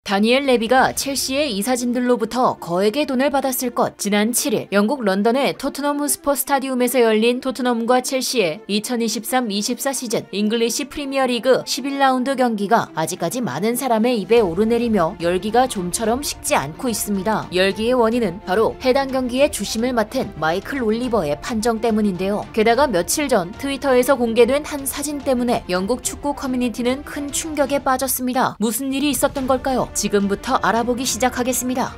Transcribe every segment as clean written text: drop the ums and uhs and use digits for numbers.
다니엘 레비가 첼시의 이사진들로부터 거액의 돈을 받았을 것. 지난 7일 영국 런던의 토트넘 호스퍼 스타디움에서 열린 토트넘과 첼시의 2023-24 시즌 잉글리시 프리미어리그 11라운드 경기가 아직까지 많은 사람의 입에 오르내리며 열기가 좀처럼 식지 않고 있습니다. 열기의 원인은 바로 해당 경기의 주심을 맡은 마이클 올리버의 판정 때문인데요. 게다가 며칠 전 트위터에서 공개된 한 사진 때문에 영국 축구 커뮤니티는 큰 충격에 빠졌습니다. 무슨 일이 있었던 걸까요? 지금부터 알아보기 시작하겠습니다.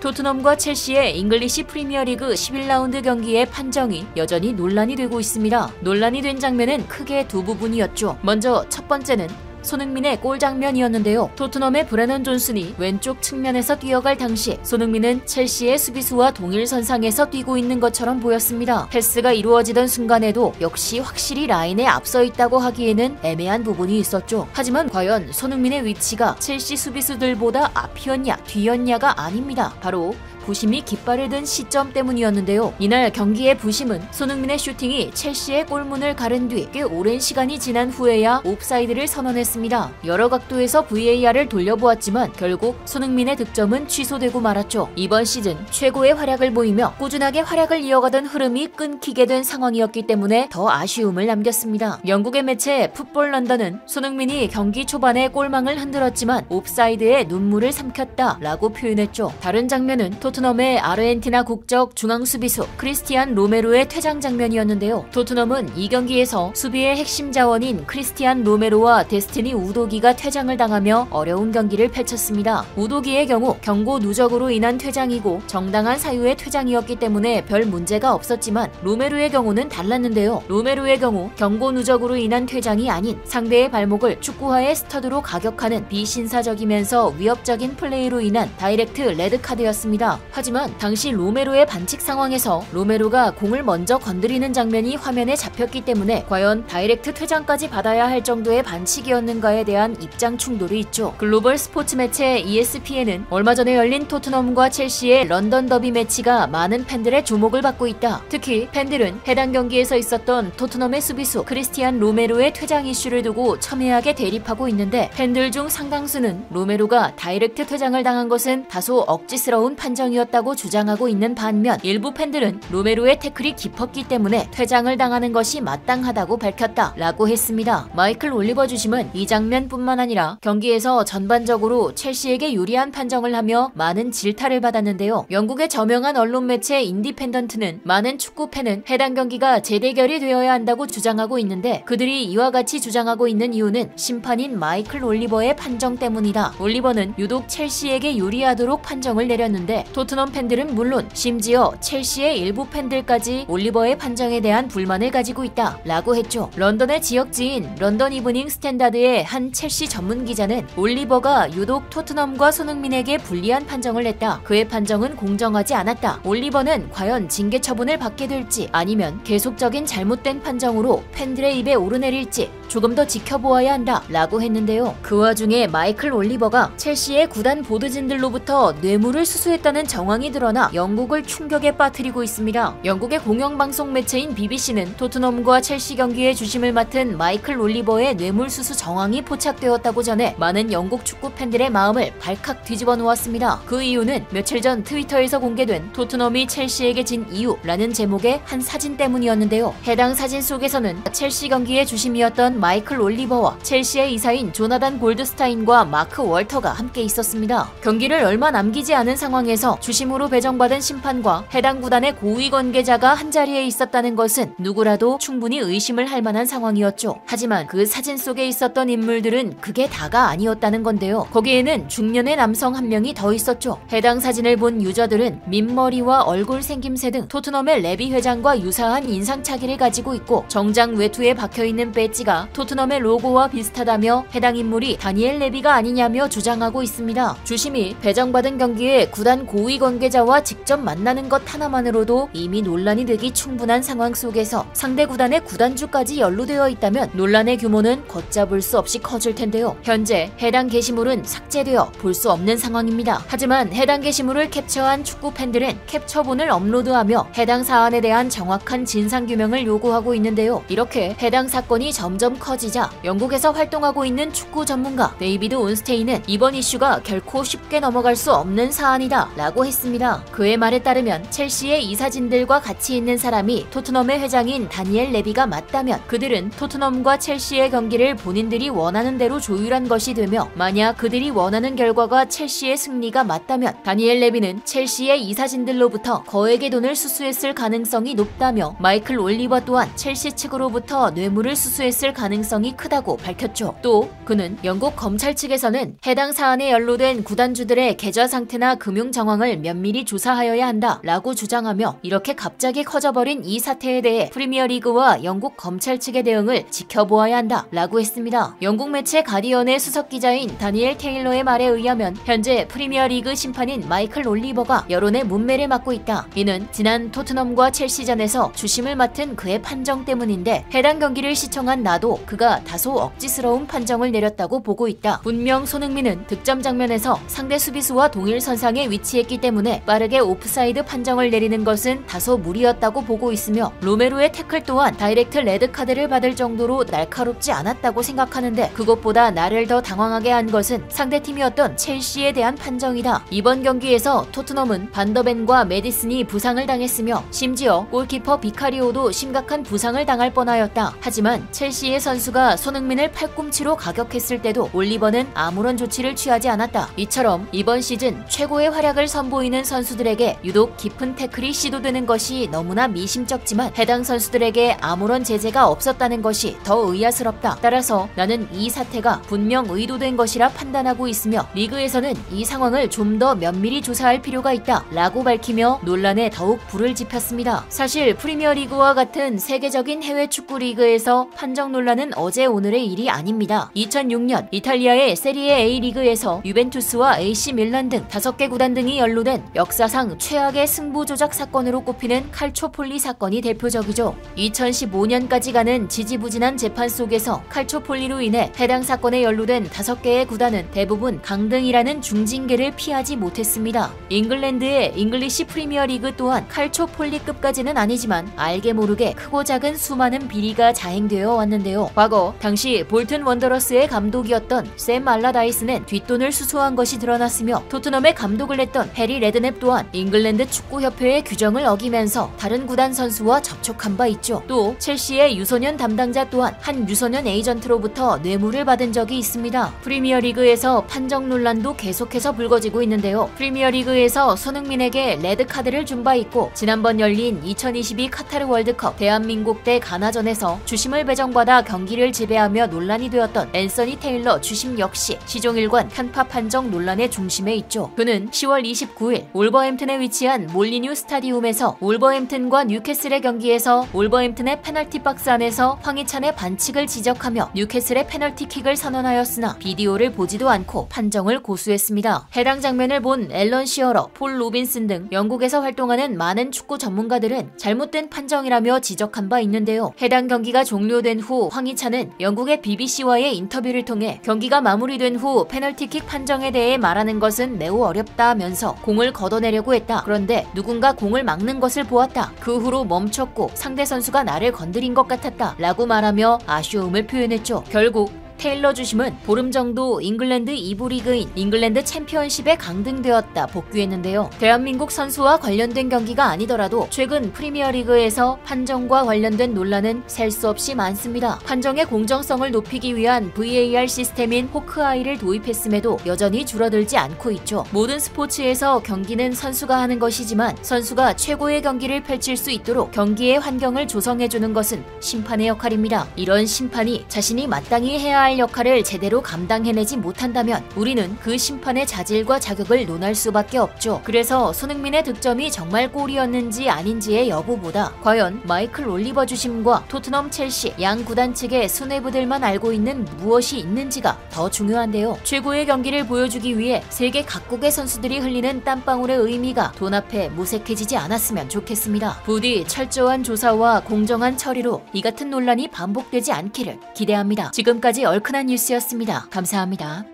토트넘과 첼시의 잉글리시 프리미어리그 11라운드 경기의 판정이 여전히 논란이 되고 있습니다. 논란이 된 장면은 크게 두 부분이었죠. 먼저 첫 번째는 손흥민의 골 장면이었는데요. 토트넘의 브레넌 존슨이 왼쪽 측면에서 뛰어갈 당시 손흥민은 첼시의 수비수와 동일선상에서 뛰고 있는 것처럼 보였습니다. 패스가 이루어지던 순간에도 역시 확실히 라인에 앞서 있다고 하기에는 애매한 부분이 있었죠. 하지만 과연 손흥민의 위치가 첼시 수비수들보다 앞이었냐 뒤였냐가 아닙니다. 바로 부심이 깃발을 든 시점 때문이었는데요. 이날 경기의 부심은 손흥민의 슈팅이 첼시의 골문을 가른 뒤 꽤 오랜 시간이 지난 후에야 옵사이드를 선언했습니다. 여러 각도에서 VAR을 돌려보았지만 결국 손흥민의 득점은 취소되고 말았죠. 이번 시즌 최고의 활약을 보이며 꾸준하게 활약을 이어가던 흐름이 끊기게 된 상황이었기 때문에 더 아쉬움을 남겼습니다. 영국의 매체 풋볼 런던은 손흥민이 경기 초반에 골망을 흔들었지만 옵사이드에 눈물을 삼켰다라고 표현했죠. 다른 장면은 토트넘의 아르헨티나 국적 중앙 수비수 크리스티안 로메로의 퇴장 장면이었는데요. 토트넘은 이 경기에서 수비의 핵심 자원인 크리스티안 로메로와 데스티니 우도기가 퇴장을 당하며 어려운 경기를 펼쳤습니다. 우도기의 경우 경고 누적으로 인한 퇴장이고 정당한 사유의 퇴장이었기 때문에 별 문제가 없었지만 로메로의 경우는 달랐는데요. 로메로의 경우 경고 누적으로 인한 퇴장이 아닌 상대의 발목을 축구화의 스터드로 가격하는 비신사적이면서 위협적인 플레이로 인한 다이렉트 레드카드였습니다. 하지만 당시 로메로의 반칙 상황에서 로메로가 공을 먼저 건드리는 장면이 화면에 잡혔기 때문에 과연 다이렉트 퇴장까지 받아야 할 정도의 반칙이었는가에 대한 입장 충돌이 있죠. 글로벌 스포츠 매체 ESPN은 얼마 전에 열린 토트넘과 첼시의 런던 더비 매치가 많은 팬들의 주목을 받고 있다. 특히 팬들은 해당 경기에서 있었던 토트넘의 수비수 크리스티안 로메로의 퇴장 이슈를 두고 첨예하게 대립하고 있는데 팬들 중 상당수는 로메로가 다이렉트 퇴장을 당한 것은 다소 억지스러운 판정이었다고 주장하고 있는 반면 일부 팬들은 로메로의 태클이 깊었기 때문에 퇴장을 당하는 것이 마땅하다고 밝혔다 라고 했습니다. 마이클 올리버 주심은 이 장면뿐만 아니라 경기에서 전반적으로 첼시에게 유리한 판정을 하며 많은 질타를 받았는데요. 영국의 저명한 언론 매체 인디펜던트는 많은 축구팬은 해당 경기가 재대결이 되어야 한다고 주장하고 있는데 그들이 이와 같이 주장하고 있는 이유는 심판인 마이클 올리버의 판정 때문이다. 올리버는 유독 첼시에게 유리하도록 판정을 내렸는데 토트넘 팬들은 물론 심지어 첼시의 일부 팬들까지 올리버의 판정에 대한 불만을 가지고 있다 라고 했죠. 런던의 지역지인 런던 이브닝 스탠다드의 한 첼시 전문 기자는 올리버가 유독 토트넘과 손흥민에게 불리한 판정을 냈다. 그의 판정은 공정하지 않았다. 올리버는 과연 징계 처분을 받게 될지 아니면 계속적인 잘못된 판정으로 팬들의 입에 오르내릴지 조금 더 지켜보아야 한다 라고 했는데요. 그 와중에 마이클 올리버가 첼시의 구단 보드진들로부터 뇌물을 수수했다는 정황이 드러나 영국을 충격에 빠뜨리고 있습니다. 영국의 공영방송 매체인 BBC는 토트넘과 첼시 경기의 주심을 맡은 마이클 올리버의 뇌물수수 정황이 포착되었다고 전해 많은 영국 축구 팬들의 마음을 발칵 뒤집어 놓았습니다. 그 이유는 며칠 전 트위터에서 공개된 토트넘이 첼시에게 진 이유라는 제목의 한 사진 때문이었는데요. 해당 사진 속에서는 첼시 경기의 주심이었던 마이클 올리버와 첼시의 이사인 조나단 골드스타인과 마크 월터가 함께 있었습니다. 경기를 얼마 남기지 않은 상황에서 주심으로 배정받은 심판과 해당 구단의 고위 관계자가 한자리에 있었다는 것은 누구라도 충분히 의심을 할 만한 상황이었죠. 하지만 그 사진 속에 있었던 인물들은 그게 다가 아니었다는 건데요. 거기에는 중년의 남성 한 명이 더 있었죠. 해당 사진을 본 유저들은 민머리와 얼굴 생김새 등 토트넘의 레비 회장과 유사한 인상차기를 가지고 있고 정장 외투에 박혀있는 배지가 토트넘의 로고와 비슷하다며 해당 인물이 다니엘 레비가 아니냐며 주장하고 있습니다. 주심이 배정받은 경기에 구단 고위 관계자와 직접 만나는 것 하나만으로도 이미 논란이 되기 충분한 상황 속에서 상대 구단의 구단주까지 연루되어 있다면 논란의 규모는 걷잡을 수 없이 커질 텐데요. 현재 해당 게시물은 삭제되어 볼 수 없는 상황입니다. 하지만 해당 게시물을 캡처한 축구 팬들은 캡처본을 업로드하며 해당 사안에 대한 정확한 진상규명을 요구하고 있는데요. 이렇게 해당 사건이 점점 커지자 영국에서 활동하고 있는 축구 전문가 데이비드 온스테인은 이번 이슈가 결코 쉽게 넘어갈 수 없는 사안이다 라고 했습니다. 그의 말에 따르면 첼시의 이사진들과 같이 있는 사람이 토트넘의 회장인 다니엘 레비가 맞다면 그들은 토트넘과 첼시의 경기를 본인들이 원하는 대로 조율한 것이 되며, 만약 그들이 원하는 결과가 첼시의 승리가 맞다면 다니엘 레비는 첼시의 이사진들로부터 거액의 돈을 수수했을 가능성이 높다며, 마이클 올리버 또한 첼시 측으로부터 뇌물을 수수했을 가능성이 크다고 밝혔죠. 또 그는 영국 검찰 측에서는 해당 사안에 연루된 구단주들의 계좌 상태나 금융 정황을 면밀히 조사하여야 한다 라고 주장하며, 이렇게 갑자기 커져버린 이 사태에 대해 프리미어리그와 영국 검찰 측의 대응을 지켜보아야 한다 라고 했습니다. 영국 매체 가디언의 수석기자인 다니엘 테일러의 말에 의하면 현재 프리미어리그 심판인 마이클 올리버가 여론의 문매를 맡고 있다. 이는 지난 토트넘과 첼시전에서 주심을 맡은 그의 판정 때문인데, 해당 경기를 시청한 나도 그가 다소 억지스러운 판정을 내렸다고 보고 있다. 분명 손흥민은 득점 장면에서 상대 수비수와 동일 선상에 위치했기 때문에 빠르게 오프사이드 판정을 내리는 것은 다소 무리였다고 보고 있으며, 로메로의 태클 또한 다이렉트 레드카드를 받을 정도로 날카롭지 않았다고 생각하는데, 그것보다 나를 더 당황하게 한 것은 상대팀이었던 첼시에 대한 판정이다. 이번 경기에서 토트넘은 반더벤과 메디슨이 부상을 당했으며 심지어 골키퍼 비카리오도 심각한 부상을 당할 뻔하였다. 하지만 첼시의 선수가 손흥민을 팔꿈치로 가격했을 때도 올리버는 아무런 조치를 취하지 않았다. 이처럼 이번 시즌 최고의 활약을 선보이는 선수들에게 유독 깊은 태클이 시도되는 것이 너무나 미심쩍지만 해당 선수들에게 아무런 제재가 없었다는 것이 더 의아스럽다. 따라서 나는 이 사태가 분명 의도된 것이라 판단하고 있으며, 리그에서는 이 상황을 좀 더 면밀히 조사할 필요가 있다 라고 밝히며 논란에 더욱 불을 지폈습니다. 사실 프리미어리그와 같은 세계적인 해외 축구 리그에서 판정 논란은 어제 오늘의 일이 아닙니다. 2006년 이탈리아의 세리에 A 리그에서 유벤투스와 AC 밀란 등 5개 구단 등이 연루된 역사상 최악의 승부 조작 사건으로 꼽히는 칼초폴리 사건이 대표적이죠. 2015년까지 가는 지지부진한 재판 속에서 칼초폴리로 인해 해당 사건에 연루된 5개의 구단은 대부분 강등이라는 중징계를 피하지 못했습니다. 잉글랜드의 잉글리시 프리미어리그 또한 칼초폴리급까지는 아니지만 알게 모르게 크고 작은 수많은 비리가 자행되어 왔는데요. 과거 당시 볼튼 원더러스의 감독이었던 샘 알라다이스는 뒷돈을 수수한 것이 드러났으며, 토트넘의 감독을 했던 해리 레드넵 또한 잉글랜드 축구협회의 규정을 어기면서 다른 구단 선수와 접촉한 바 있죠. 또 첼시의 유소년 담당자 또한 한 유소년 에이전트로부터 뇌물을 받은 적이 있습니다. 프리미어리그에서 판정 논란도 계속해서 불거지고 있는데요. 프리미어리그에서 손흥민에게 레드카드를 준 바 있고, 지난번 열린 2022 카타르 월드컵 대한민국 대 가나전에서 주심을 배정받아 경기를 지배하며 논란이 되었던 앤서니 테일러 주심 역시 시종일관 편파 판정 논란의 중심에 있죠. 그는 10월 29일 올버햄튼에 위치한 몰리뉴 스타디움에서 올버햄튼과 뉴캐슬의 경기에서 올버햄튼의 페널티 박스 안에서 황희찬의 반칙을 지적하며 뉴캐슬의 페널티킥을 선언하였으나 비디오를 보지도 않고 판정을 고수했습니다. 해당 장면을 본 앨런 시어러, 폴 로빈슨 등 영국에서 활동하는 많은 축구 전문가들은 잘못된 판정이라며 지적한 바 있는데요. 해당 경기가 종료된 후 황희찬은 영국의 BBC와의 인터뷰를 통해 경기가 마무리된 후 페널티킥 판정에 대해 말하는 것은 매우 어렵다면서 공을 걷어내려고 했다. 그런데 누군가 공을 막는 것을 보았다. 그 후로 멈췄고 상대 선수가 나를 건드린 것 같았다 라고 말하며 아쉬움을 표현했죠. 결국 테일러 주심은 보름 정도 잉글랜드 2부 리그인 잉글랜드 챔피언십에 강등되었다 복귀했는데요. 대한민국 선수와 관련된 경기가 아니더라도 최근 프리미어리그에서 판정과 관련된 논란은 셀 수 없이 많습니다. 판정의 공정성을 높이기 위한 VAR 시스템인 호크아이를 도입했음에도 여전히 줄어들지 않고 있죠. 모든 스포츠에서 경기는 선수가 하는 것이지만 선수가 최고의 경기를 펼칠 수 있도록 경기의 환경을 조성해주는 것은 심판의 역할입니다. 이런 심판이 자신이 마땅히 해야 할 역할을 제대로 감당해내지 못한다면 우리는 그 심판의 자질과 자격을 논할 수밖에 없죠. 그래서 손흥민의 득점이 정말 골이었는지 아닌지의 여부보다 과연 마이클 올리버 주심과 토트넘, 첼시 양 구단 측의 수뇌부들만 알고 있는 무엇이 있는지가 더 중요한데요. 최고의 경기를 보여주기 위해 세계 각국의 선수들이 흘리는 땀방울의 의미가 돈 앞에 무색해지지 않았으면 좋겠습니다. 부디 철저한 조사와 공정한 처리로 이 같은 논란이 반복되지 않기를 기대합니다. 지금까지 얼큰한 뉴스였습니다. 감사합니다.